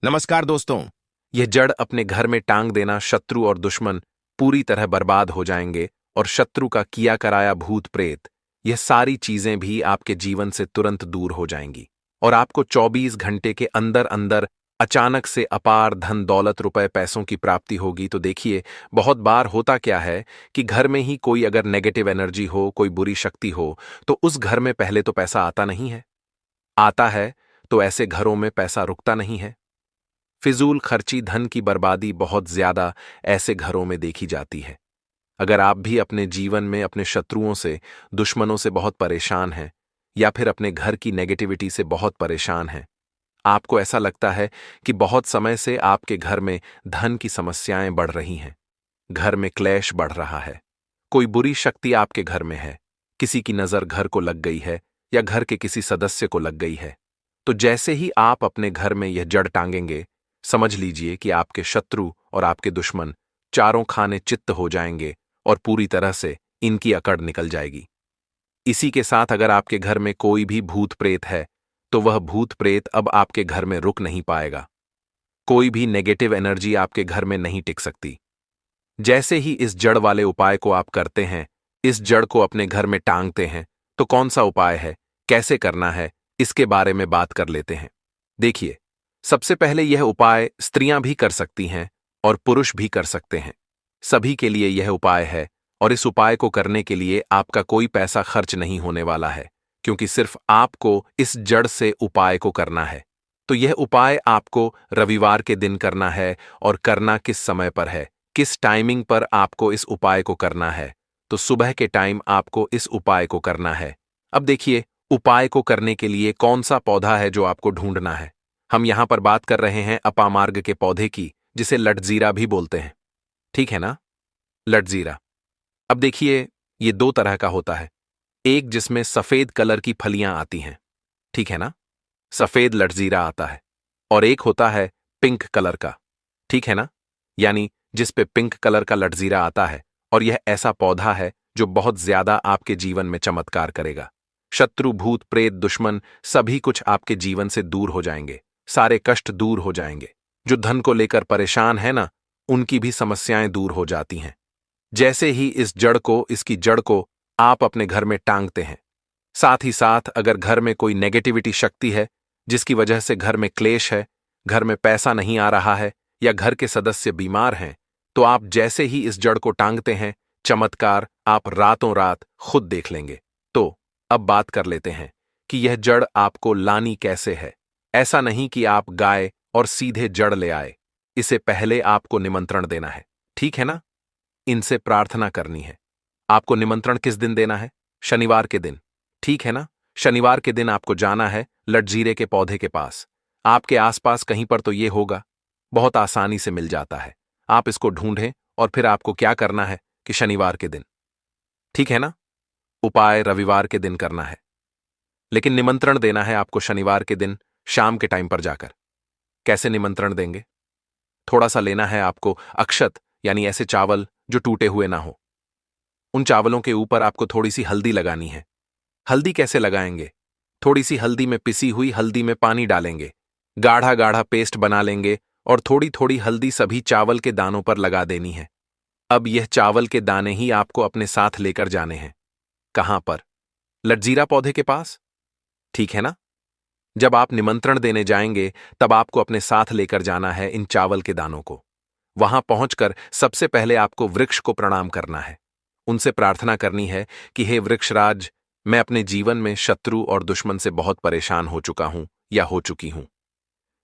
नमस्कार दोस्तों। यह जड़ अपने घर में टांग देना, शत्रु और दुश्मन पूरी तरह बर्बाद हो जाएंगे और शत्रु का किया कराया भूत प्रेत, यह सारी चीजें भी आपके जीवन से तुरंत दूर हो जाएंगी और आपको 24 घंटे के अंदर अंदर अचानक से अपार धन दौलत रुपए पैसों की प्राप्ति होगी। तो देखिए, बहुत बार होता क्या है कि घर में ही कोई अगर नेगेटिव एनर्जी हो, कोई बुरी शक्ति हो, तो उस घर में पहले तो पैसा आता नहीं है। आता है तो ऐसे घरों में पैसा रुकता नहीं है। फिजूल खर्ची, धन की बर्बादी बहुत ज्यादा ऐसे घरों में देखी जाती है। अगर आप भी अपने जीवन में अपने शत्रुओं से, दुश्मनों से बहुत परेशान हैं या फिर अपने घर की नेगेटिविटी से बहुत परेशान हैं, आपको ऐसा लगता है कि बहुत समय से आपके घर में धन की समस्याएं बढ़ रही हैं, घर में क्लेश बढ़ रहा है, कोई बुरी शक्ति आपके घर में है, किसी की नजर घर को लग गई है या घर के किसी सदस्य को लग गई है, तो जैसे ही आप अपने घर में यह जड़ टांगेंगे, समझ लीजिए कि आपके शत्रु और आपके दुश्मन चारों खाने चित्त हो जाएंगे और पूरी तरह से इनकी अकड़ निकल जाएगी। इसी के साथ अगर आपके घर में कोई भी भूत प्रेत है, तो वह भूत प्रेत अब आपके घर में रुक नहीं पाएगा। कोई भी नेगेटिव एनर्जी आपके घर में नहीं टिक सकती। जैसे ही इस जड़ वाले उपाय को आप करते हैं, इस जड़ को अपने घर में टांगते हैं, तो कौन सा उपाय है, कैसे करना है, इसके बारे में बात कर लेते हैं। देखिए, सबसे पहले यह उपाय स्त्रियां भी कर सकती हैं और पुरुष भी कर सकते हैं। सभी के लिए यह उपाय है और इस उपाय को करने के लिए आपका कोई पैसा खर्च नहीं होने वाला है, क्योंकि सिर्फ आपको इस जड़ से उपाय को करना है। तो यह उपाय आपको रविवार के दिन करना है और करना किस समय पर है, किस टाइमिंग पर आपको इस उपाय को करना है। तो सुबह के टाइम आपको इस उपाय को करना है। अब देखिए, उपाय को करने के लिए कौन सा पौधा है जो आपको ढूंढना है। हम यहां पर बात कर रहे हैं अपामार्ग के पौधे की, जिसे लटजीरा भी बोलते हैं। ठीक है ना, लटजीरा। अब देखिए, ये दो तरह का होता है। एक जिसमें सफेद कलर की फलियां आती हैं, ठीक है ना, सफेद लटजीरा आता है, और एक होता है पिंक कलर का, ठीक है ना, यानी जिस पे पिंक कलर का लटजीरा आता है। और यह ऐसा पौधा है जो बहुत ज्यादा आपके जीवन में चमत्कार करेगा। शत्रु, भूत प्रेत, दुश्मन सभी कुछ आपके जीवन से दूर हो जाएंगे, सारे कष्ट दूर हो जाएंगे। जो धन को लेकर परेशान है ना, उनकी भी समस्याएं दूर हो जाती हैं। जैसे ही इस जड़ को, इसकी जड़ को आप अपने घर में टांगते हैं, साथ ही साथ अगर घर में कोई नेगेटिविटी शक्ति है जिसकी वजह से घर में क्लेश है, घर में पैसा नहीं आ रहा है या घर के सदस्य बीमार हैं, तो आप जैसे ही इस जड़ को टांगते हैं, चमत्कार आप रातों रात खुद देख लेंगे। तो अब बात कर लेते हैं कि यह जड़ आपको लानी कैसे है। ऐसा नहीं कि आप गाय और सीधे जड़ ले आए, इसे पहले आपको निमंत्रण देना है, ठीक है ना। इनसे प्रार्थना करनी है। आपको निमंत्रण किस दिन देना है? शनिवार के दिन, ठीक है ना। शनिवार के दिन आपको जाना है लटजीरे के पौधे के पास। आपके आसपास कहीं पर तो ये होगा, बहुत आसानी से मिल जाता है। आप इसको ढूंढें और फिर आपको क्या करना है कि शनिवार के दिन, ठीक है ना, उपाय रविवार के दिन करना है, लेकिन निमंत्रण देना है आपको शनिवार के दिन शाम के टाइम पर जाकर। कैसे निमंत्रण देंगे? थोड़ा सा लेना है आपको अक्षत, यानी ऐसे चावल जो टूटे हुए ना हो। उन चावलों के ऊपर आपको थोड़ी सी हल्दी लगानी है। हल्दी कैसे लगाएंगे? थोड़ी सी हल्दी में, पिसी हुई हल्दी में पानी डालेंगे, गाढ़ा गाढ़ा पेस्ट बना लेंगे और थोड़ी थोड़ी हल्दी सभी चावल के दानों पर लगा देनी है। अब यह चावल के दाने ही आपको अपने साथ लेकर जाने हैं। कहां पर? लटजीरा पौधे के पास, ठीक है ना। जब आप निमंत्रण देने जाएंगे, तब आपको अपने साथ लेकर जाना है इन चावल के दानों को। वहां पहुंचकर सबसे पहले आपको वृक्ष को प्रणाम करना है। उनसे प्रार्थना करनी है कि हे वृक्षराज, मैं अपने जीवन में शत्रु और दुश्मन से बहुत परेशान हो चुका हूं या हो चुकी हूं।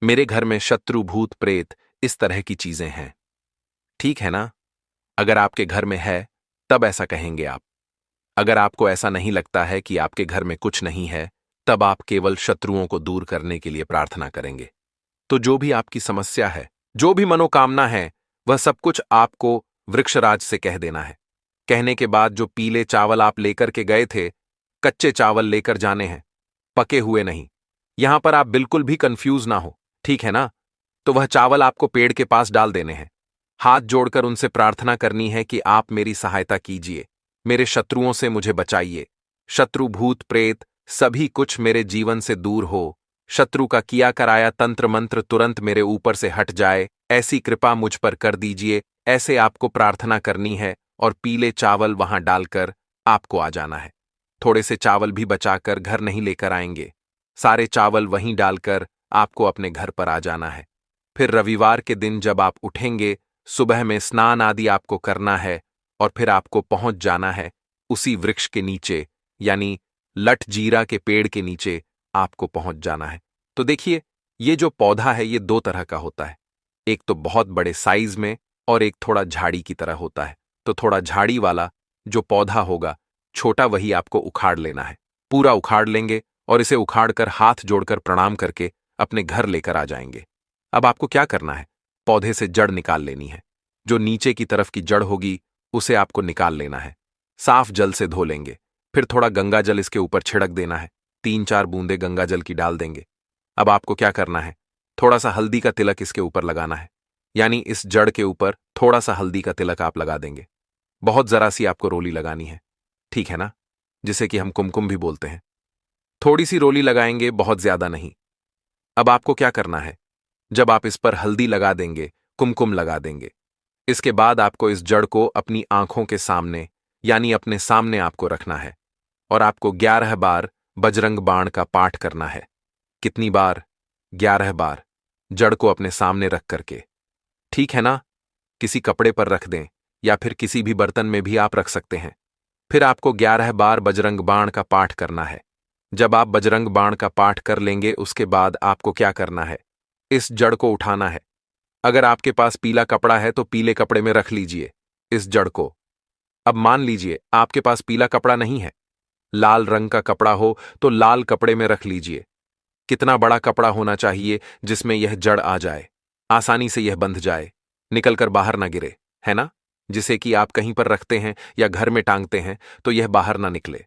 मेरे घर में शत्रु, भूत प्रेत, इस तरह की चीजें हैं, ठीक है ना। अगर आपके घर में है, तब ऐसा कहेंगे आप। अगर आपको ऐसा नहीं लगता है कि आपके घर में कुछ नहीं है, तब आप केवल शत्रुओं को दूर करने के लिए प्रार्थना करेंगे। तो जो भी आपकी समस्या है, जो भी मनोकामना है, वह सब कुछ आपको वृक्षराज से कह देना है। कहने के बाद जो पीले चावल आप लेकर के गए थे, कच्चे चावल लेकर जाने हैं, पके हुए नहीं। यहां पर आप बिल्कुल भी कंफ्यूज ना हो, ठीक है ना। तो वह चावल आपको पेड़ के पास डाल देने हैं। हाथ जोड़कर उनसे प्रार्थना करनी है कि आप मेरी सहायता कीजिए, मेरे शत्रुओं से मुझे बचाइए। शत्रु, भूत प्रेत सभी कुछ मेरे जीवन से दूर हो। शत्रु का किया कराया तंत्र मंत्र तुरंत मेरे ऊपर से हट जाए, ऐसी कृपा मुझ पर कर दीजिए। ऐसे आपको प्रार्थना करनी है और पीले चावल वहां डालकर आपको आ जाना है। थोड़े से चावल भी बचाकर घर नहीं लेकर आएंगे, सारे चावल वहीं डालकर आपको अपने घर पर आ जाना है। फिर रविवार के दिन जब आप उठेंगे, सुबह में स्नान आदि आपको करना है और फिर आपको पहुंच जाना है उसी वृक्ष के नीचे, यानी लठ जीरा के पेड़ के नीचे आपको पहुंच जाना है। तो देखिए, ये जो पौधा है ये दो तरह का होता है, एक तो बहुत बड़े साइज में और एक थोड़ा झाड़ी की तरह होता है। तो थोड़ा झाड़ी वाला जो पौधा होगा छोटा, वही आपको उखाड़ लेना है। पूरा उखाड़ लेंगे और इसे उखाड़कर हाथ जोड़कर प्रणाम करके अपने घर लेकर आ जाएंगे। अब आपको क्या करना है, पौधे से जड़ निकाल लेनी है। जो नीचे की तरफ की जड़ होगी उसे आपको निकाल लेना है। साफ जल से धो लेंगे, फिर थोड़ा गंगा जल इसके ऊपर छिड़क देना है। 3-4 बूंदे गंगा जल की डाल देंगे। अब आपको क्या करना है, थोड़ा सा हल्दी का तिलक इसके ऊपर लगाना है, यानी इस जड़ के ऊपर थोड़ा सा हल्दी का तिलक आप लगा देंगे। बहुत जरा सी आपको रोली लगानी है, ठीक है ना, जिसे कि हम कुमकुम भी बोलते हैं। थोड़ी सी रोली लगाएंगे, बहुत ज्यादा नहीं। अब आपको क्या करना है, जब आप इस पर हल्दी लगा देंगे, कुमकुम लगा देंगे, इसके बाद आपको इस जड़ को अपनी आंखों के सामने, यानी अपने सामने आपको रखना है और आपको 11 बार बजरंग बाण का पाठ करना है। कितनी बार? 11 बार, जड़ को अपने सामने रख करके, ठीक है ना। किसी कपड़े पर रख दें या फिर किसी भी बर्तन में भी आप रख सकते हैं। फिर आपको 11 बार बजरंग बाण का पाठ करना है। जब आप बजरंग बाण का पाठ कर लेंगे, उसके बाद आपको क्या करना है, इस जड़ को उठाना है। अगर आपके पास पीला कपड़ा है तो पीले कपड़े में रख लीजिए इस जड़ को। अब मान लीजिए आपके पास पीला कपड़ा नहीं है, लाल रंग का कपड़ा हो तो लाल कपड़े में रख लीजिए। कितना बड़ा कपड़ा होना चाहिए जिसमें यह जड़ आ जाए, आसानी से यह बंध जाए, निकलकर बाहर ना गिरे, है ना, जिसे कि आप कहीं पर रखते हैं या घर में टांगते हैं तो यह बाहर ना निकले।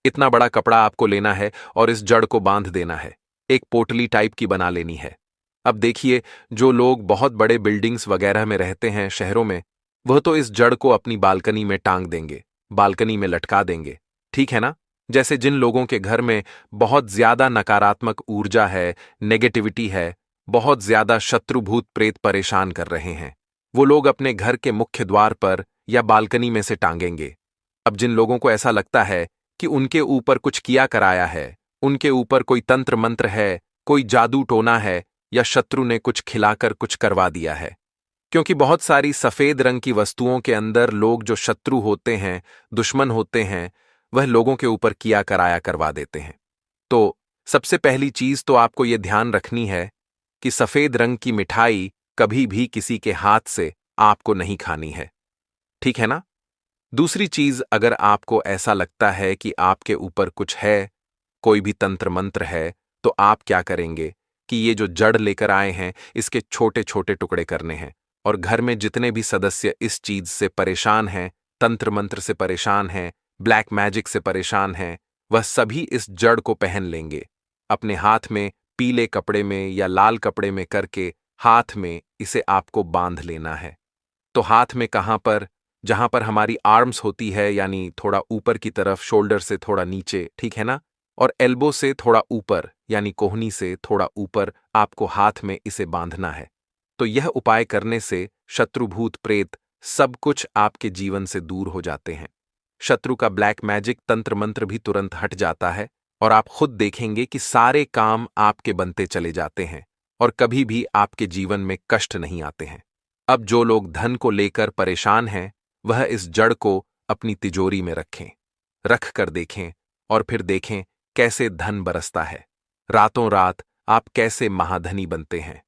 इतना बड़ा कपड़ा आपको लेना है और इस जड़ को बांध देना है, एक पोटली टाइप की बना लेनी है। अब देखिए, जो लोग बहुत बड़े बिल्डिंग्स वगैरह में रहते हैं शहरों में, वह तो इस जड़ को अपनी बालकनी में टांग देंगे, बालकनी में लटका देंगे, ठीक है ना। जैसे जिन लोगों के घर में बहुत ज्यादा नकारात्मक ऊर्जा है, नेगेटिविटी है, बहुत ज्यादा शत्रु भूत प्रेत परेशान कर रहे हैं, वो लोग अपने घर के मुख्य द्वार पर या बालकनी में से टांगेंगे। अब जिन लोगों को ऐसा लगता है कि उनके ऊपर कुछ किया कराया है, उनके ऊपर कोई तंत्र मंत्र है, कोई जादू टोना है, या शत्रु ने कुछ खिलाकर कुछ करवा दिया है, क्योंकि बहुत सारी सफेद रंग की वस्तुओं के अंदर लोग जो शत्रु होते हैं, दुश्मन होते हैं, वह लोगों के ऊपर किया कराया करवा देते हैं। तो सबसे पहली चीज तो आपको यह ध्यान रखनी है कि सफेद रंग की मिठाई कभी भी किसी के हाथ से आपको नहीं खानी है, ठीक है ना। दूसरी चीज, अगर आपको ऐसा लगता है कि आपके ऊपर कुछ है, कोई भी तंत्र मंत्र है, तो आप क्या करेंगे कि ये जो जड़ लेकर आए हैं इसके छोटे छोटे टुकड़े करने हैं और घर में जितने भी सदस्य इस चीज से परेशान हैं, तंत्र मंत्र से परेशान हैं, ब्लैक मैजिक से परेशान हैं, वह सभी इस जड़ को पहन लेंगे। अपने हाथ में पीले कपड़े में या लाल कपड़े में करके हाथ में इसे आपको बांध लेना है। तो हाथ में कहाँ पर? जहां पर हमारी आर्म्स होती है, यानी थोड़ा ऊपर की तरफ, शोल्डर से थोड़ा नीचे, ठीक है ना, और एल्बो से थोड़ा ऊपर, यानी कोहनी से थोड़ा ऊपर आपको हाथ में इसे बांधना है। तो यह उपाय करने से शत्रु भूत प्रेत सब कुछ आपके जीवन से दूर हो जाते हैं। शत्रु का ब्लैक मैजिक तंत्र मंत्र भी तुरंत हट जाता है और आप खुद देखेंगे कि सारे काम आपके बनते चले जाते हैं और कभी भी आपके जीवन में कष्ट नहीं आते हैं। अब जो लोग धन को लेकर परेशान हैं, वह इस जड़ को अपनी तिजोरी में रखें, रख कर देखें और फिर देखें कैसे धन बरसता है। रातों रात आप कैसे महाधनी बनते हैं।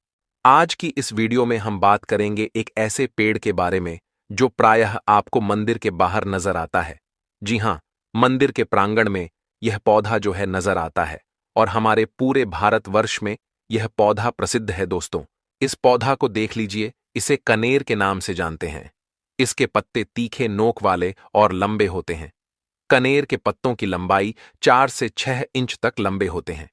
आज की इस वीडियो में हम बात करेंगे एक ऐसे पेड़ के बारे में जो प्रायः आपको मंदिर के बाहर नजर आता है। जी हां, मंदिर के प्रांगण में यह पौधा जो है नजर आता है और हमारे पूरे भारतवर्ष में यह पौधा प्रसिद्ध है। दोस्तों, इस पौधा को देख लीजिए, इसे कनेर के नाम से जानते हैं। इसके पत्ते तीखे नोक वाले और लंबे होते हैं। कनेर के पत्तों की लंबाई 4 से 6 इंच तक लंबे होते हैं।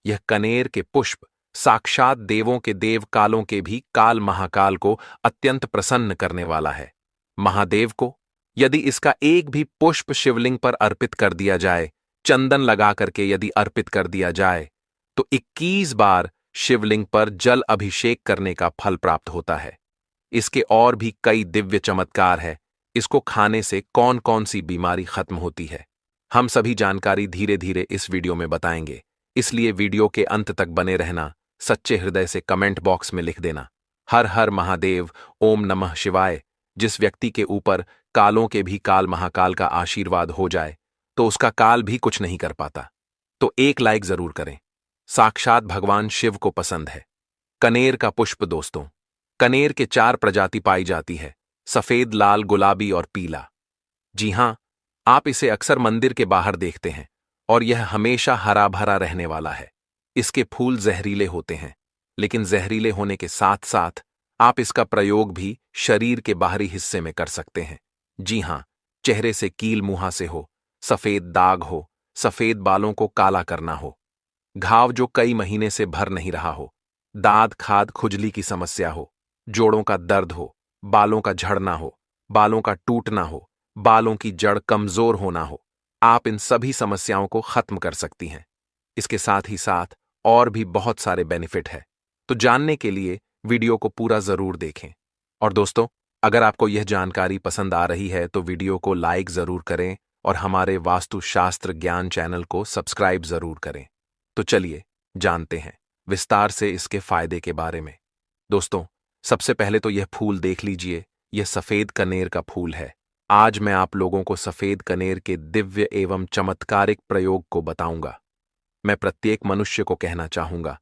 यह कनेर के पुष्प साक्षात देवों के देव कालों के भी काल महाकाल को अत्यंत प्रसन्न करने वाला है। महादेव को यदि इसका एक भी पुष्प शिवलिंग पर अर्पित कर दिया जाए, चंदन लगा करके यदि अर्पित कर दिया जाए, तो 21 बार शिवलिंग पर जल अभिषेक करने का फल प्राप्त होता है। इसके और भी कई दिव्य चमत्कार है। इसको खाने से कौन कौन सी बीमारी खत्म होती है, हम सभी जानकारी धीरे धीरे इस वीडियो में बताएंगे। इसलिए वीडियो के अंत तक बने रहना। सच्चे हृदय से कमेंट बॉक्स में लिख देना, हर हर महादेव, ओम नमः शिवाय। जिस व्यक्ति के ऊपर कालों के भी काल महाकाल का आशीर्वाद हो जाए तो उसका काल भी कुछ नहीं कर पाता। तो एक लाइक जरूर करें। साक्षात भगवान शिव को पसंद है। कनेर का पुष्प दोस्तों, कनेर के 4 प्रजाति पाई जाती है, सफेद, लाल, गुलाबी और पीला। जी हां, आप इसे अक्सर मंदिर के बाहर देखते हैं और यह हमेशा हरा भरा रहने वाला है। इसके फूल जहरीले होते हैं, लेकिन जहरीले होने के साथ साथ आप इसका प्रयोग भी शरीर के बाहरी हिस्से में कर सकते हैं। जी हां, चेहरे से कील मुंहा से हो, सफेद दाग हो, सफेद बालों को काला करना हो, घाव जो कई महीने से भर नहीं रहा हो, दाद खाद खुजली की समस्या हो, जोड़ों का दर्द हो, बालों का झड़ना हो, बालों का टूटना हो, बालों की जड़ कमजोर होना हो, आप इन सभी समस्याओं को खत्म कर सकती हैं। इसके साथ ही साथ और भी बहुत सारे बेनिफिट है। तो जानने के लिए वीडियो को पूरा जरूर देखें। और दोस्तों, अगर आपको यह जानकारी पसंद आ रही है तो वीडियो को लाइक जरूर करें और हमारे वास्तुशास्त्र ज्ञान चैनल को सब्सक्राइब जरूर करें। तो चलिए जानते हैं विस्तार से इसके फायदे के बारे में। दोस्तों, सबसे पहले तो यह फूल देख लीजिए। यह सफेद कनेर का फूल है। आज मैं आप लोगों को सफेद कनेर के दिव्य एवं चमत्कारिक प्रयोग को बताऊंगा। मैं प्रत्येक मनुष्य को कहना चाहूंगा,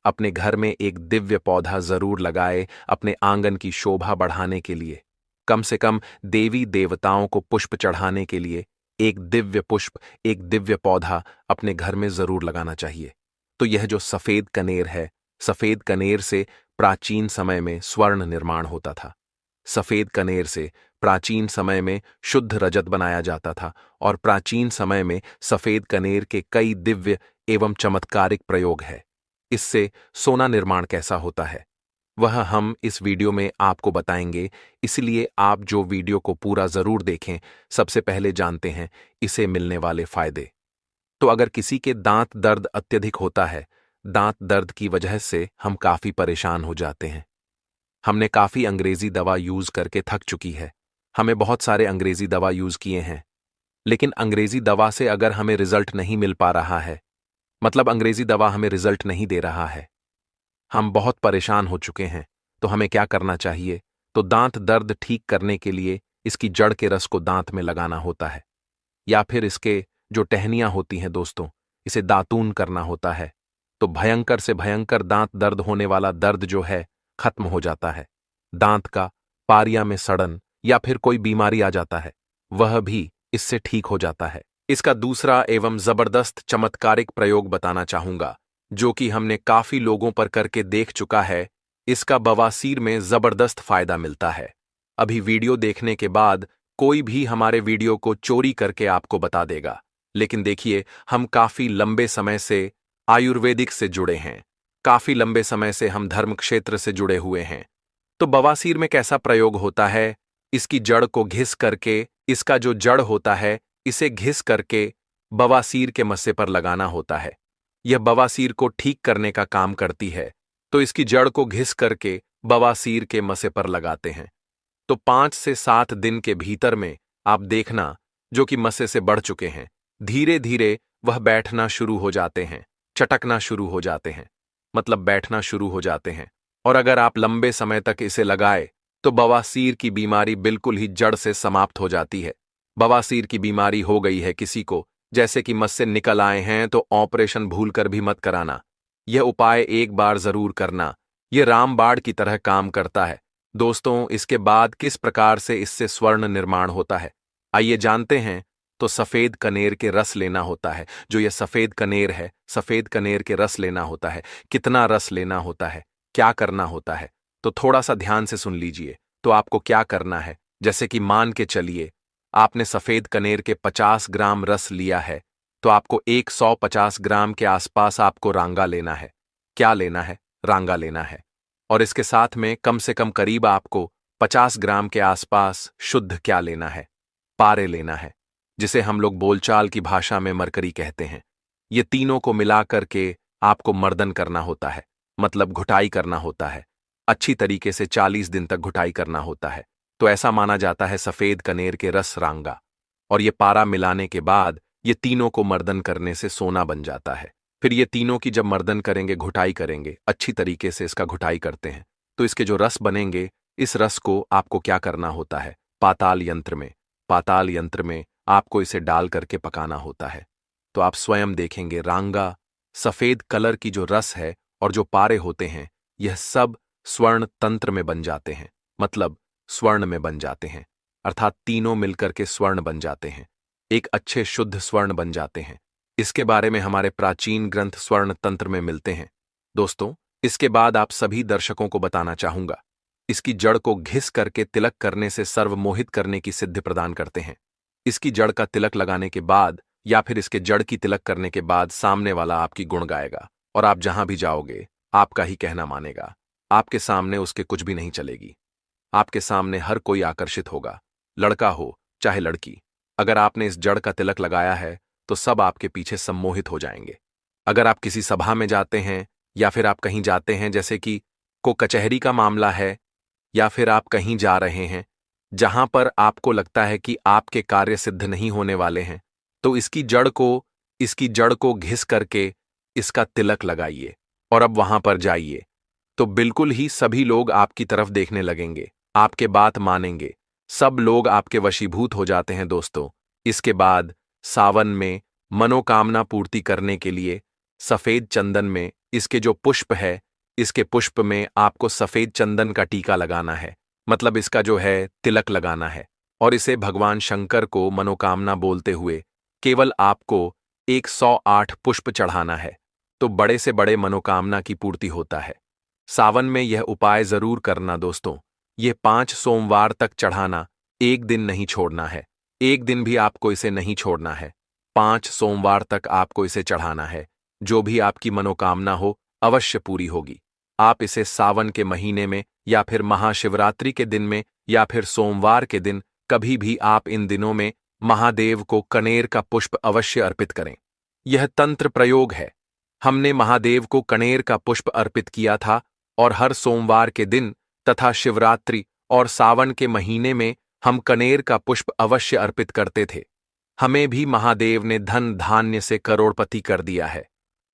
अपने घर में एक दिव्य पौधा जरूर लगाए अपने आंगन की शोभा बढ़ाने के लिए। कम से कम देवी देवताओं को पुष्प चढ़ाने के लिए एक दिव्य पुष्प, एक दिव्य पौधा अपने घर में जरूर लगाना चाहिए। तो यह जो सफेद कनेर है, सफेद कनेर से प्राचीन समय में स्वर्ण निर्माण होता था। सफेद कनेर से प्राचीन समय में शुद्ध रजत बनाया जाता था और प्राचीन समय में सफेद कनेर के कई दिव्य एवं चमत्कारिक प्रयोग है। इससे सोना निर्माण कैसा होता है वह हम इस वीडियो में आपको बताएंगे, इसलिए आप जो वीडियो को पूरा जरूर देखें। सबसे पहले जानते हैं इसे मिलने वाले फायदे। तो अगर किसी के दांत दर्द अत्यधिक होता है, दांत दर्द की वजह से हम काफी परेशान हो जाते हैं। हमने काफी अंग्रेजी दवा यूज करके थक चुकी है। हमें बहुत सारे अंग्रेजी दवा यूज किए हैं, लेकिन अंग्रेजी दवा से अगर हमें रिजल्ट नहीं मिल पा रहा है, मतलब अंग्रेजी दवा हमें रिजल्ट नहीं दे रहा है, हम बहुत परेशान हो चुके हैं, तो हमें क्या करना चाहिए? तो दांत दर्द ठीक करने के लिए इसकी जड़ के रस को दांत में लगाना होता है, या फिर इसके जो टहनियां होती हैं दोस्तों, इसे दातून करना होता है। तो भयंकर से भयंकर दांत दर्द होने वाला दर्द जो है खत्म हो जाता है। दांत का पारिया में सड़न या फिर कोई बीमारी आ जाता है, वह भी इससे ठीक हो जाता है। इसका दूसरा एवं जबरदस्त चमत्कारिक प्रयोग बताना चाहूंगा, जो कि हमने काफी लोगों पर करके देख चुका है। इसका बवासीर में जबरदस्त फायदा मिलता है। अभी वीडियो देखने के बाद कोई भी हमारे वीडियो को चोरी करके आपको बता देगा, लेकिन देखिए, हम काफी लंबे समय से आयुर्वेदिक से जुड़े हैं, काफी लंबे समय से हम धर्म क्षेत्र से जुड़े हुए हैं। तो बवासीर में कैसा प्रयोग होता है? इसकी जड़ को घिस करके, इसका जो जड़ होता है इसे घिस करके बवासीर के मस्से पर लगाना होता है। यह बवासीर को ठीक करने का काम करती है। तो इसकी जड़ को घिस करके बवासीर के मस्से पर लगाते हैं। तो 5 से 7 दिन के भीतर में आप देखना, जो कि मस्से से बढ़ चुके हैं, धीरे धीरे वह बैठना शुरू हो जाते हैं, चटकना शुरू हो जाते हैं, मतलब बैठना शुरू हो जाते हैं। और अगर आप लंबे समय तक इसे लगाए तो बवासीर की बीमारी बिल्कुल ही जड़ से समाप्त हो जाती है। बवासीर की बीमारी हो गई है किसी को, जैसे कि मस्से निकल आए हैं, तो ऑपरेशन भूलकर भी मत कराना। यह उपाय एक बार जरूर करना। यह रामबाण की तरह काम करता है। दोस्तों, इसके बाद किस प्रकार से इससे स्वर्ण निर्माण होता है, आइए जानते हैं। तो सफेद कनेर के रस लेना होता है। जो यह सफेद कनेर है, सफेद कनेर के रस लेना होता है। कितना रस लेना होता है, क्या करना होता है, तो थोड़ा सा ध्यान से सुन लीजिए। तो आपको क्या करना है, जैसे कि मान के चलिए आपने सफेद कनेर के 50 ग्राम रस लिया है, तो आपको 150 ग्राम के आसपास आपको रांगा लेना है। क्या लेना है? रांगा लेना है। और इसके साथ में कम से कम करीब आपको 50 ग्राम के आसपास शुद्ध क्या लेना है? पारे लेना है, जिसे हम लोग बोलचाल की भाषा में मरकरी कहते हैं। ये तीनों को मिला करके आपको मर्दन करना होता है, मतलब घुटाई करना होता है। अच्छी तरीके से 40 दिन तक घुटाई करना होता है। तो ऐसा माना जाता है सफेद कनेर के रस रांगा। और ये पारा मिलाने के बाद ये तीनों को मर्दन करने से सोना बन जाता है। फिर ये तीनों की जब मर्दन करेंगे, घुटाई करेंगे, अच्छी तरीके से इसका घुटाई करते हैं, तो इसके जो रस बनेंगे, इस रस को आपको क्या करना होता है, पाताल यंत्र में आपको इसे डाल करके पकाना होता है। तो आप स्वयं देखेंगे रांगा, सफेद कलर की जो रस है और जो पारे होते हैं, यह सब स्वर्ण तंत्र में बन जाते हैं, मतलब स्वर्ण में बन जाते हैं, अर्थात तीनों मिलकर के स्वर्ण बन जाते हैं, एक अच्छे शुद्ध स्वर्ण बन जाते हैं। इसके बारे में हमारे प्राचीन ग्रंथ स्वर्ण तंत्र में मिलते हैं। दोस्तों, इसके बाद आप सभी दर्शकों को बताना चाहूंगा, इसकी जड़ को घिस करके तिलक करने से सर्वमोहित करने की सिद्धि प्रदान करते हैं। इसकी जड़ का तिलक लगाने के बाद या फिर इसके जड़ की तिलक करने के बाद सामने वाला आपकी गुण गाएगा और आप जहां भी जाओगे आपका ही कहना मानेगा। आपके सामने उसके कुछ भी नहीं चलेगी। आपके सामने हर कोई आकर्षित होगा, लड़का हो चाहे लड़की। अगर आपने इस जड़ का तिलक लगाया है तो सब आपके पीछे सम्मोहित हो जाएंगे। अगर आप किसी सभा में जाते हैं या फिर आप कहीं जाते हैं, जैसे कि कचहरी का मामला है, या फिर आप कहीं जा रहे हैं जहां पर आपको लगता है कि आपके कार्य सिद्ध नहीं होने वाले हैं, तो इसकी जड़ को घिस करके इसका तिलक लगाइए और अब वहां पर जाइए। तो बिल्कुल ही सभी लोग आपकी तरफ देखने लगेंगे, आपके बात मानेंगे, सब लोग आपके वशीभूत हो जाते हैं दोस्तों। इसके बाद सावन में मनोकामना पूर्ति करने के लिए सफेद चंदन में इसके जो पुष्प है, इसके पुष्प में आपको सफेद चंदन का टीका लगाना है, मतलब इसका जो है तिलक लगाना है, और इसे भगवान शंकर को मनोकामना बोलते हुए केवल आपको 108 पुष्प चढ़ाना है, तो बड़े से बड़े मनोकामना की पूर्ति होता है। सावन में यह उपाय जरूर करना दोस्तों। ये 5 सोमवार तक चढ़ाना, एक दिन नहीं छोड़ना है, एक दिन भी आपको इसे नहीं छोड़ना है। 5 सोमवार तक आपको इसे चढ़ाना है। जो भी आपकी मनोकामना हो अवश्य पूरी होगी। आप इसे सावन के महीने में या फिर महाशिवरात्रि के दिन में या फिर सोमवार के दिन, कभी भी आप इन दिनों में महादेव को कनेर का पुष्प अवश्य अर्पित करें। यह तंत्र प्रयोग है। हमने महादेव को कनेर का पुष्प अर्पित किया था और हर सोमवार के दिन तथा शिवरात्रि और सावन के महीने में हम कनेर का पुष्प अवश्य अर्पित करते थे। हमें भी महादेव ने धन धान्य से करोड़पति कर दिया है,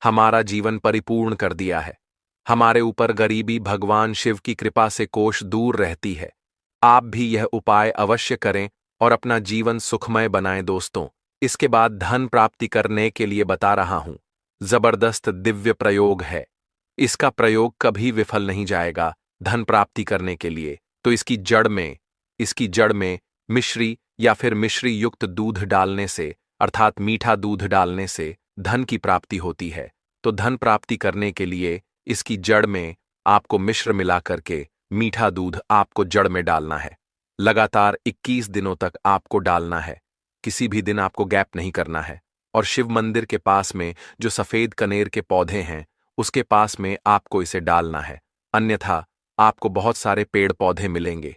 हमारा जीवन परिपूर्ण कर दिया है। हमारे ऊपर गरीबी भगवान शिव की कृपा से कोष दूर रहती है। आप भी यह उपाय अवश्य करें और अपना जीवन सुखमय बनाएं दोस्तों। इसके बाद धन प्राप्ति करने के लिए बता रहा हूं, जबरदस्त दिव्य प्रयोग है। इसका प्रयोग कभी विफल नहीं जाएगा धन प्राप्ति करने के लिए। तो इसकी जड़ में मिश्री या फिर मिश्री युक्त दूध डालने से, अर्थात मीठा दूध डालने से धन की प्राप्ति होती है। तो धन प्राप्ति करने के लिए इसकी जड़ में आपको मिश्र मिला करके मीठा दूध आपको जड़ में डालना है। लगातार 21 दिनों तक आपको डालना है, किसी भी दिन आपको गैप नहीं करना है। और शिव मंदिर के पास में जो सफेद कनेर के पौधे हैं, उसके पास में आपको इसे डालना है, अन्यथा आपको बहुत सारे पेड़ पौधे मिलेंगे।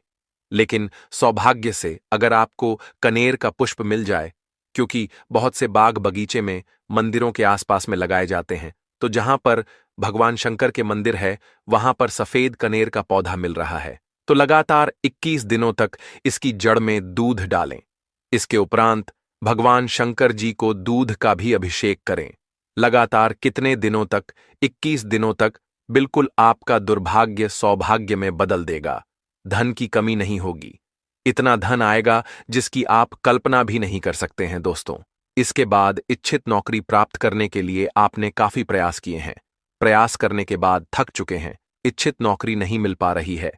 लेकिन सौभाग्य से अगर आपको कनेर का पुष्प मिल जाए, क्योंकि बहुत से बाग बगीचे में मंदिरों के आसपास में लगाए जाते हैं, तो जहां पर भगवान शंकर के मंदिर है वहां पर सफेद कनेर का पौधा मिल रहा है, तो लगातार 21 दिनों तक इसकी जड़ में दूध डालें। इसके उपरांत भगवान शंकर जी को दूध का भी अभिषेक करें। लगातार कितने दिनों तक? 21 दिनों तक। बिल्कुल आपका दुर्भाग्य सौभाग्य में बदल देगा। धन की कमी नहीं होगी, इतना धन आएगा जिसकी आप कल्पना भी नहीं कर सकते हैं दोस्तों। इसके बाद इच्छित नौकरी प्राप्त करने के लिए आपने काफी प्रयास किए हैं, प्रयास करने के बाद थक चुके हैं, इच्छित नौकरी नहीं मिल पा रही है,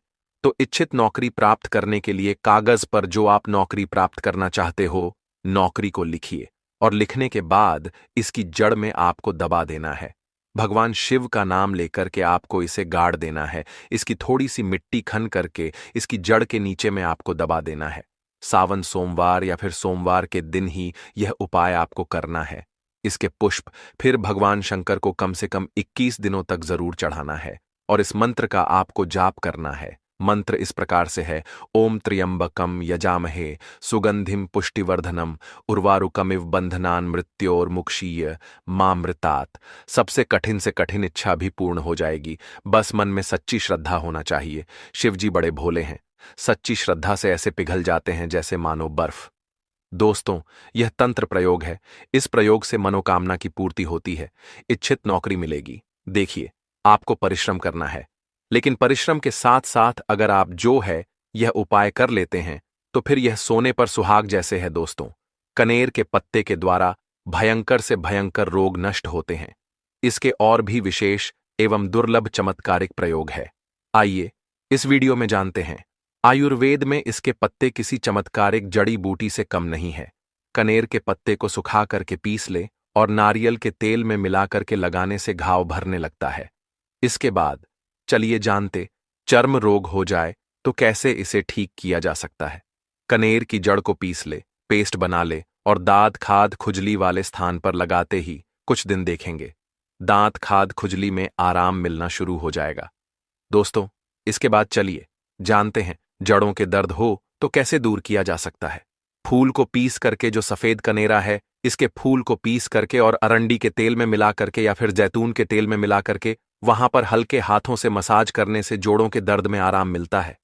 तो इच्छित नौकरी प्राप्त करने के लिए कागज पर जो आप नौकरी प्राप्त करना चाहते हो, नौकरी को लिखिए और लिखने के बाद इसकी जड़ में आपको दबा देना है। भगवान शिव का नाम लेकर के आपको इसे गाड़ देना है। इसकी थोड़ी सी मिट्टी खन करके इसकी जड़ के नीचे में आपको दबा देना है। सावन सोमवार या फिर सोमवार के दिन ही यह उपाय आपको करना है। इसके पुष्प फिर भगवान शंकर को कम से कम 21 दिनों तक जरूर चढ़ाना है और इस मंत्र का आपको जाप करना है। मंत्र इस प्रकार से है, ओम त्र्यंबकम यजामहे सुगंधिम पुष्टिवर्धनम उर्वारुकमिव बंधनान मृत्योर्मुक्षीय मामृतात। सबसे कठिन से कठिन इच्छा भी पूर्ण हो जाएगी, बस मन में सच्ची श्रद्धा होना चाहिए। शिवजी बड़े भोले हैं, सच्ची श्रद्धा से ऐसे पिघल जाते हैं जैसे मानो बर्फ। दोस्तों, यह तंत्र प्रयोग है। इस प्रयोग से मनोकामना की पूर्ति होती है, इच्छित नौकरी मिलेगी। देखिए, आपको परिश्रम करना है, लेकिन परिश्रम के साथ साथ अगर आप जो है यह उपाय कर लेते हैं तो फिर यह सोने पर सुहाग जैसे है। दोस्तों, कनेर के पत्ते के द्वारा भयंकर से भयंकर रोग नष्ट होते हैं। इसके और भी विशेष एवं दुर्लभ चमत्कारिक प्रयोग है। आइए इस वीडियो में जानते हैं। आयुर्वेद में इसके पत्ते किसी चमत्कारिक जड़ी बूटी से कम नहीं है। कनेर के पत्ते को सुखा करके पीस ले और नारियल के तेल में मिला करके लगाने से घाव भरने लगता है। इसके बाद चलिए जानते, चर्म रोग हो जाए तो कैसे इसे ठीक किया जा सकता है। कनेर की जड़ को पीस ले, पेस्ट बना ले और दांत खाद खुजली वाले स्थान पर लगाते ही कुछ दिन देखेंगे दांत खाद खुजली में आराम मिलना शुरू हो जाएगा। दोस्तों, इसके बाद चलिए जानते हैं जड़ों के दर्द हो तो कैसे दूर किया जा सकता है। फूल को पीस करके, जो सफेद कनेरा है, इसके फूल को पीस करके और अरंडी के तेल में मिला करके या फिर जैतून के तेल में मिला करके वहां पर हल्के हाथों से मसाज करने से जोड़ों के दर्द में आराम मिलता है।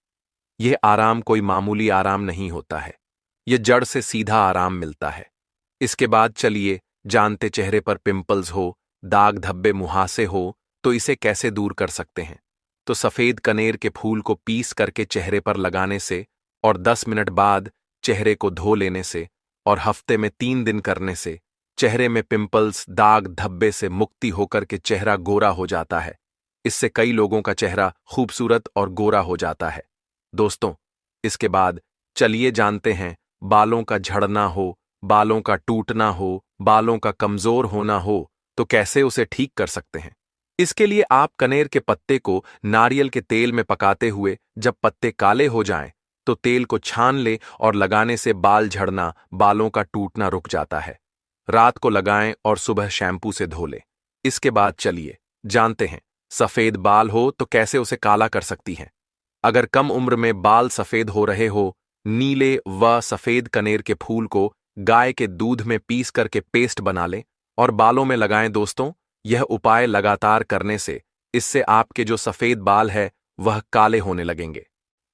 यह आराम कोई मामूली आराम नहीं होता है, यह जड़ से सीधा आराम मिलता है। इसके बाद चलिए जानते चेहरे पर पिंपल्स हो, दाग धब्बे मुहासे हो तो इसे कैसे दूर कर सकते हैं। तो सफेद कनेर के फूल को पीस करके चेहरे पर लगाने से और 10 मिनट बाद चेहरे को धो लेने से और हफ्ते में 3 दिन करने से चेहरे में पिंपल्स, दाग धब्बे से मुक्ति होकर के चेहरा गोरा हो जाता है। इससे कई लोगों का चेहरा खूबसूरत और गोरा हो जाता है। दोस्तों, इसके बाद चलिए जानते हैं बालों का झड़ना हो, बालों का टूटना हो, बालों का कमजोर होना हो तो कैसे उसे ठीक कर सकते हैं। इसके लिए आप कनेर के पत्ते को नारियल के तेल में पकाते हुए जब पत्ते काले हो जाएं तो तेल को छान ले और लगाने से बाल झड़ना, बालों का टूटना रुक जाता है। रात को लगाएं और सुबह शैम्पू से धो लें। इसके बाद चलिए जानते हैं सफेद बाल हो तो कैसे उसे काला कर सकती हैं। अगर कम उम्र में बाल सफेद हो रहे हो, नीले व सफेद कनेर के फूल को गाय के दूध में पीस करके पेस्ट बना लें और बालों में लगाएं। दोस्तों, यह उपाय लगातार करने से इससे आपके जो सफेद बाल है वह काले होने लगेंगे।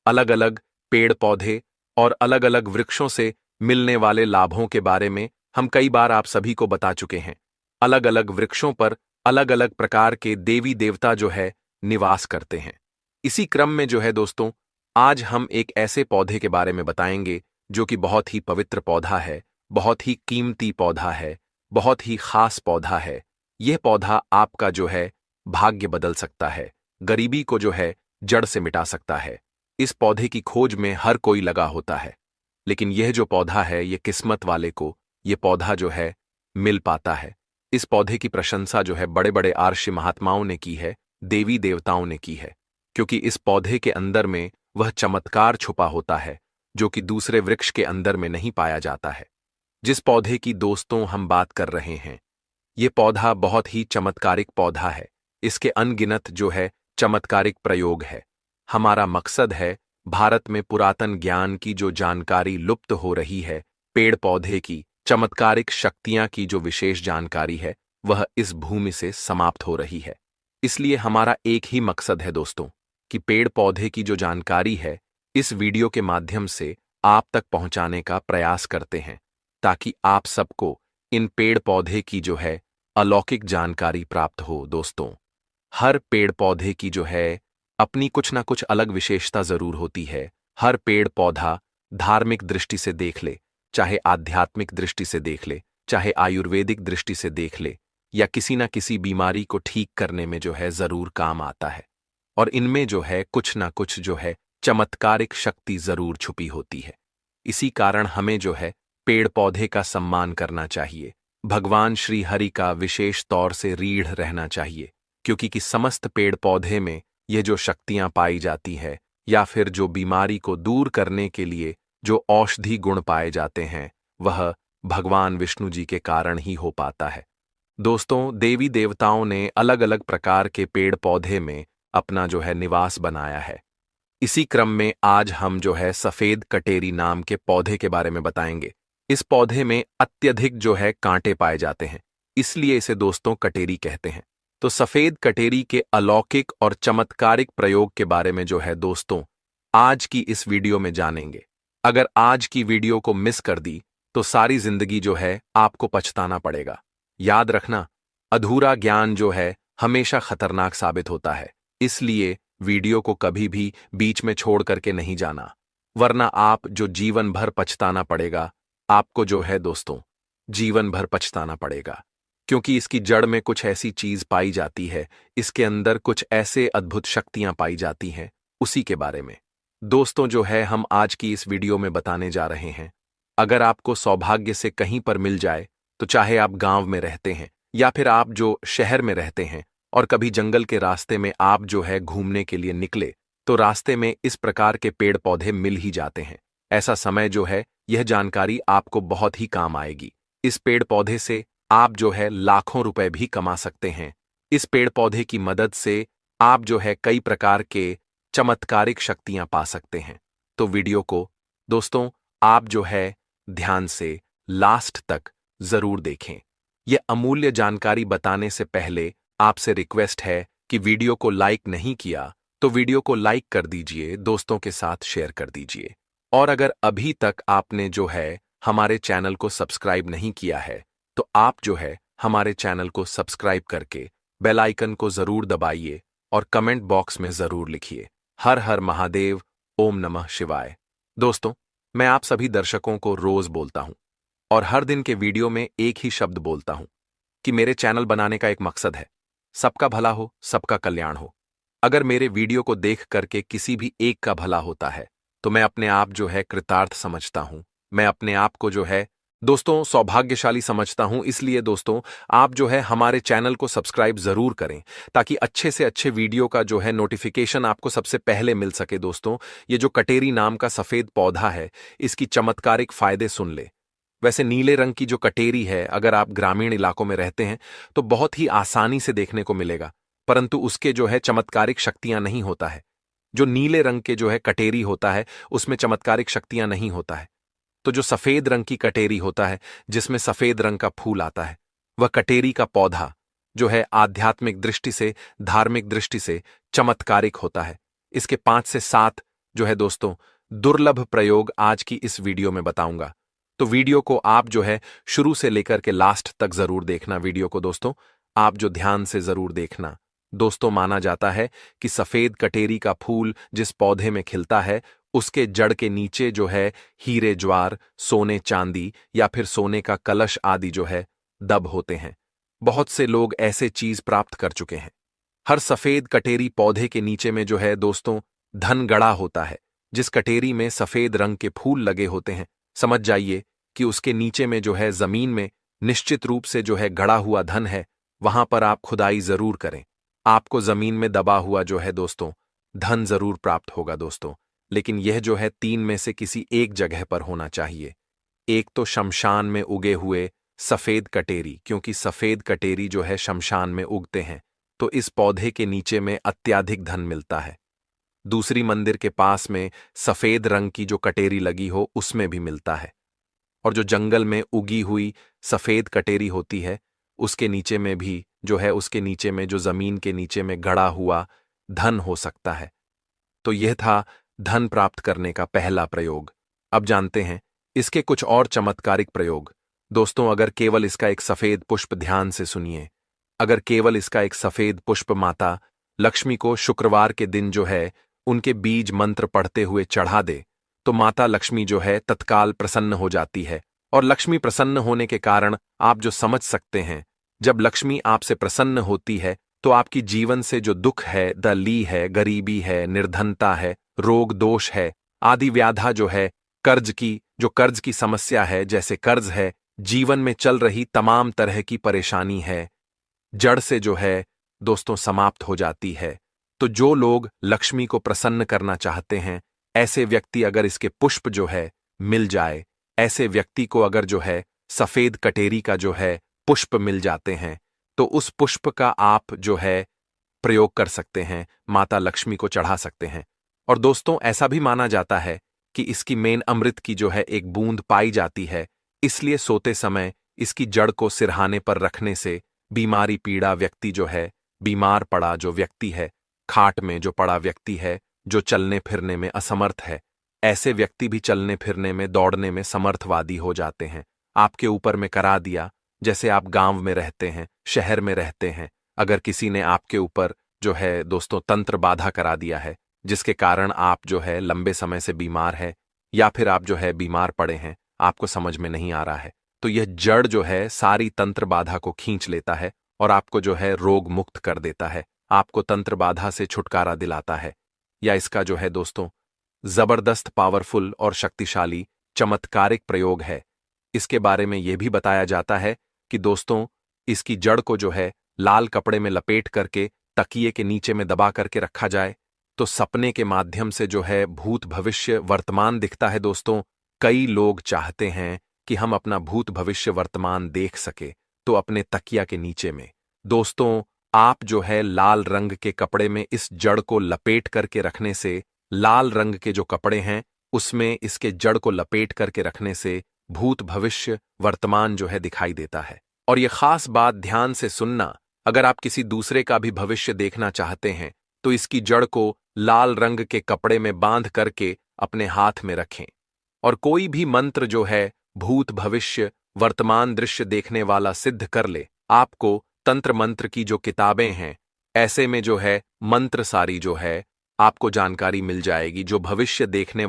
अलग अलग पेड़ पौधे और अलग अलग वृक्षों से मिलने वाले लाभों के बारे में हम कई बार आप सभी को बता चुके हैं। अलग अलग वृक्षों पर अलग अलग प्रकार के देवी देवता जो है निवास करते हैं। इसी क्रम में जो है दोस्तों, आज हम एक ऐसे पौधे के बारे में बताएंगे जो कि बहुत ही पवित्र पौधा है, बहुत ही कीमती पौधा है, बहुत ही खास पौधा है। यह पौधा आपका जो है भाग्य बदल सकता है, गरीबी को जो है जड़ से मिटा सकता है। इस पौधे की खोज में हर कोई लगा होता है, लेकिन यह जो पौधा है, यह किस्मत वाले को यह पौधा जो है मिल पाता है। इस पौधे की प्रशंसा जो है बड़े बड़े आर्षि महात्माओं ने की है, देवी देवताओं ने की है, क्योंकि इस पौधे के अंदर में वह चमत्कार छुपा होता है जो कि दूसरे वृक्ष के अंदर में नहीं पाया जाता है। जिस पौधे की दोस्तों हम बात कर रहे हैं, यह पौधा बहुत ही चमत्कारिक पौधा है। इसके अनगिनत जो है चमत्कारिक प्रयोग है। हमारा मकसद है भारत में पुरातन ज्ञान की जो जानकारी लुप्त हो रही है, पेड़ पौधे की चमत्कारिक शक्तियां की जो विशेष जानकारी है, वह इस भूमि से समाप्त हो रही है। इसलिए हमारा एक ही मकसद है दोस्तों कि पेड़ पौधे की जो जानकारी है इस वीडियो के माध्यम से आप तक पहुंचाने का प्रयास करते हैं, ताकि आप सबको इन पेड़ पौधे की जो है अलौकिक जानकारी प्राप्त हो। दोस्तों, हर पेड़ पौधे की जो है अपनी कुछ ना कुछ अलग विशेषता जरूर होती है। हर पेड़ पौधा धार्मिक दृष्टि से देख ले, चाहे आध्यात्मिक दृष्टि से देख ले, चाहे आयुर्वेदिक दृष्टि से देख ले, या किसी ना किसी बीमारी को ठीक करने में जो है जरूर काम आता है। और इनमें जो है कुछ ना कुछ जो है चमत्कारिक शक्ति जरूर छुपी होती है। इसी कारण हमें जो है पेड़ पौधे का सम्मान करना चाहिए, भगवान श्री हरि का विशेष तौर से रीढ़ रहना चाहिए, क्योंकि कि समस्त पेड़ पौधे में ये जो शक्तियां पाई जाती है या फिर जो बीमारी को दूर करने के लिए जो औषधि गुण पाए जाते हैं, वह भगवान विष्णु जी के कारण ही हो पाता है। दोस्तों, देवी देवताओं ने अलग अलग प्रकार के पेड़ पौधे में अपना जो है निवास बनाया है। इसी क्रम में आज हम जो है सफेद कटेरी नाम के पौधे के बारे में बताएंगे। इस पौधे में अत्यधिक जो है कांटे पाए जाते हैं, इसलिए इसे दोस्तों कटेरी कहते हैं। तो सफेद कटेरी के अलौकिक और चमत्कारिक प्रयोग के बारे में जो है दोस्तों आज की इस वीडियो में जानेंगे। अगर आज की वीडियो को मिस कर दी तो सारी जिंदगी जो है आपको पछताना पड़ेगा। याद रखना, अधूरा ज्ञान जो है हमेशा खतरनाक साबित होता है, इसलिए वीडियो को कभी भी बीच में छोड़ करके नहीं जाना, वरना आप जो जीवन भर पछताना पड़ेगा। आपको जो है दोस्तों जीवन भर पछताना पड़ेगा, क्योंकि इसकी जड़ में कुछ ऐसी चीज पाई जाती है, इसके अंदर कुछ ऐसे अद्भुत शक्तियां पाई जाती हैं, उसी के बारे में दोस्तों जो है हम आज की इस वीडियो में बताने जा रहे हैं। अगर आपको सौभाग्य से कहीं पर मिल जाए, तो चाहे आप गांव में रहते हैं या फिर आप जो शहर में रहते हैं और कभी जंगल के रास्ते में आप जो है घूमने के लिए निकले, तो रास्ते में इस प्रकार के पेड़ पौधे मिल ही जाते हैं। ऐसा समय जो है यह जानकारी आपको बहुत ही काम आएगी। इस पेड़ पौधे से आप जो है लाखों रुपए भी कमा सकते हैं। इस पेड़ पौधे की मदद से आप जो है कई प्रकार के चमत्कारिक शक्तियां पा सकते हैं। तो वीडियो को दोस्तों आप जो है ध्यान से लास्ट तक जरूर देखें। यह अमूल्य जानकारी बताने से पहले आपसे रिक्वेस्ट है कि वीडियो को लाइक नहीं किया तो वीडियो को लाइक कर दीजिए, दोस्तों के साथ शेयर कर दीजिए। और अगर अभी तक आपने जो है हमारे चैनल को सब्सक्राइब नहीं किया है, तो आप जो है हमारे चैनल को सब्सक्राइब करके बेल आइकन को जरूर दबाइए और कमेंट बॉक्स में जरूर लिखिए, हर हर महादेव, ओम नमः शिवाय। दोस्तों, मैं आप सभी दर्शकों को रोज बोलता हूं और हर दिन के वीडियो में एक ही शब्द बोलता हूं कि मेरे चैनल बनाने का एक मकसद है, सबका भला हो, सबका कल्याण हो। अगर मेरे वीडियो को देख करके किसी भी एक का भला होता है, तो मैं अपने आप जो है कृतार्थ समझता हूं। मैं अपने आप को जो है दोस्तों सौभाग्यशाली समझता हूं। इसलिए दोस्तों आप जो है हमारे चैनल को सब्सक्राइब जरूर करें, ताकि अच्छे से अच्छे वीडियो का जो है नोटिफिकेशन आपको सबसे पहले मिल सके। दोस्तों, ये जो कटेरी नाम का सफेद पौधा है, इसकी चमत्कारिक फायदे सुन ले। वैसे नीले रंग की जो कटेरी है, अगर आप ग्रामीण इलाकों में रहते हैं तो बहुत ही आसानी से देखने को मिलेगा, परंतु उसके जो है चमत्कारिक शक्तियां नहीं होता है। जो नीले रंग के जो है कटेरी होता है, उसमें चमत्कारिक शक्तियां नहीं होता है। तो जो सफेद रंग की कटेरी होता है, जिसमें सफेद रंग का फूल आता है, वह कटेरी का पौधा जो है आध्यात्मिक दृष्टि से, धार्मिक दृष्टि से चमत्कारिक होता है। इसके 5 से 7 जो है दोस्तों दुर्लभ प्रयोग आज की इस वीडियो में बताऊंगा। तो वीडियो को आप जो है शुरू से लेकर के लास्ट तक जरूर देखना। वीडियो को दोस्तों आप जो ध्यान से जरूर देखना। दोस्तों, माना जाता है कि सफेद कटेरी का फूल जिस पौधे में खिलता है, उसके जड़ के नीचे जो है हीरे ज्वार, सोने चांदी या फिर सोने का कलश आदि जो है दब होते हैं। बहुत से लोग ऐसे चीज प्राप्त कर चुके हैं। हर सफेद कटेरी पौधे के नीचे में जो है दोस्तों धन गड़ा होता है। जिस कटेरी में सफेद रंग के फूल लगे होते हैं, समझ जाइए कि उसके नीचे में जो है जमीन में निश्चित रूप से जो है गड़ा हुआ धन है। वहां पर आप खुदाई जरूर करें, आपको जमीन में दबा हुआ जो है दोस्तों धन जरूर प्राप्त होगा दोस्तों। लेकिन यह जो है 3 में से किसी एक जगह पर होना चाहिए। एक तो शमशान में उगे हुए सफेद कटेरी, क्योंकि सफेद कटेरी जो है शमशान में उगते हैं, तो इस पौधे के नीचे में अत्यधिक धन मिलता है। दूसरी मंदिर के पास में सफेद रंग की जो कटेरी लगी हो, उसमें भी मिलता है। और जो जंगल में उगी हुई सफेद कटेरी होती है, उसके नीचे में भी जो है, उसके नीचे में जो जमीन के नीचे में गड़ा हुआ धन हो सकता है। तो यह था धन प्राप्त करने का पहला प्रयोग। अब जानते हैं इसके कुछ और चमत्कारिक प्रयोग। दोस्तों, अगर केवल इसका एक सफेद पुष्प, ध्यान से सुनिए, अगर केवल इसका एक सफेद पुष्प माता लक्ष्मी को शुक्रवार के दिन जो है उनके बीज मंत्र पढ़ते हुए चढ़ा दे, तो माता लक्ष्मी जो है तत्काल प्रसन्न हो जाती है। और लक्ष्मी प्रसन्न होने के कारण आप जो समझ सकते हैं, जब लक्ष्मी आपसे प्रसन्न होती है तो आपकी जीवन से जो दुख है, दली है, गरीबी है, निर्धनता है, रोग दोष है, आदि व्याधा जो है, कर्ज की समस्या है, जैसे कर्ज है, जीवन में चल रही तमाम तरह की परेशानी है, जड़ से जो है दोस्तों समाप्त हो जाती है। तो जो लोग लक्ष्मी को प्रसन्न करना चाहते हैं, ऐसे व्यक्ति अगर इसके पुष्प जो है मिल जाए, ऐसे व्यक्ति को अगर जो है सफेद कटेरी का जो है पुष्प मिल जाते हैं, तो उस पुष्प का आप जो है प्रयोग कर सकते हैं, माता लक्ष्मी को चढ़ा सकते हैं। और दोस्तों ऐसा भी माना जाता है कि इसकी मेन अमृत की जो है एक बूंद पाई जाती है, इसलिए सोते समय इसकी जड़ को सिरहाने पर रखने से बीमारी पीड़ा व्यक्ति जो है, बीमार पड़ा जो व्यक्ति है, खाट में जो पड़ा व्यक्ति है, जो चलने फिरने में असमर्थ है, ऐसे व्यक्ति भी चलने फिरने में दौड़ने में समर्थवादी हो जाते हैं। आपके ऊपर में करा दिया, जैसे आप गांव में रहते हैं, शहर में रहते हैं, अगर किसी ने आपके ऊपर जो है दोस्तों तंत्र बाधा करा दिया है, जिसके कारण आप जो है लंबे समय से बीमार है, या फिर आप जो है बीमार पड़े हैं, आपको समझ में नहीं आ रहा है, तो यह जड़ जो है सारी तंत्र बाधा को खींच लेता है और आपको जो है रोग मुक्त कर देता है, आपको तंत्र बाधा से छुटकारा दिलाता है। या इसका जो है दोस्तों जबरदस्त पावरफुल और शक्तिशाली चमत्कारिक प्रयोग है। इसके बारे में यह भी बताया जाता है कि दोस्तों इसकी जड़ को जो है लाल कपड़े में लपेट करके तकिए के नीचे में दबा करके रखा जाए तो सपने के माध्यम से जो है भूत भविष्य वर्तमान दिखता है। दोस्तों कई लोग चाहते हैं कि हम अपना भूत भविष्य वर्तमान देख सके, तो अपने तकिया के नीचे में दोस्तों आप जो है लाल रंग के कपड़े में इस जड़ को लपेट करके रखने से, लाल रंग के जो कपड़े हैं उसमें इसके जड़ को लपेट करके रखने से भूत भविष्य वर्तमान जो है दिखाई देता है। और यह खास बात ध्यान से सुनना, अगर आप किसी दूसरे का भी भविष्य देखना चाहते हैं तो इसकी जड़ को लाल रंग के कपड़े में बांध करके अपने हाथ में रखें, और कोई भी मंत्र जो है भूत भविष्य वर्तमान दृश्य देखने वाला सिद्ध कर ले। आपको तंत्र मंत्र की जो किताबें हैं ऐसे में जो है मंत्र सारी जो है आपको जानकारी मिल जाएगी, जो भविष्य देखने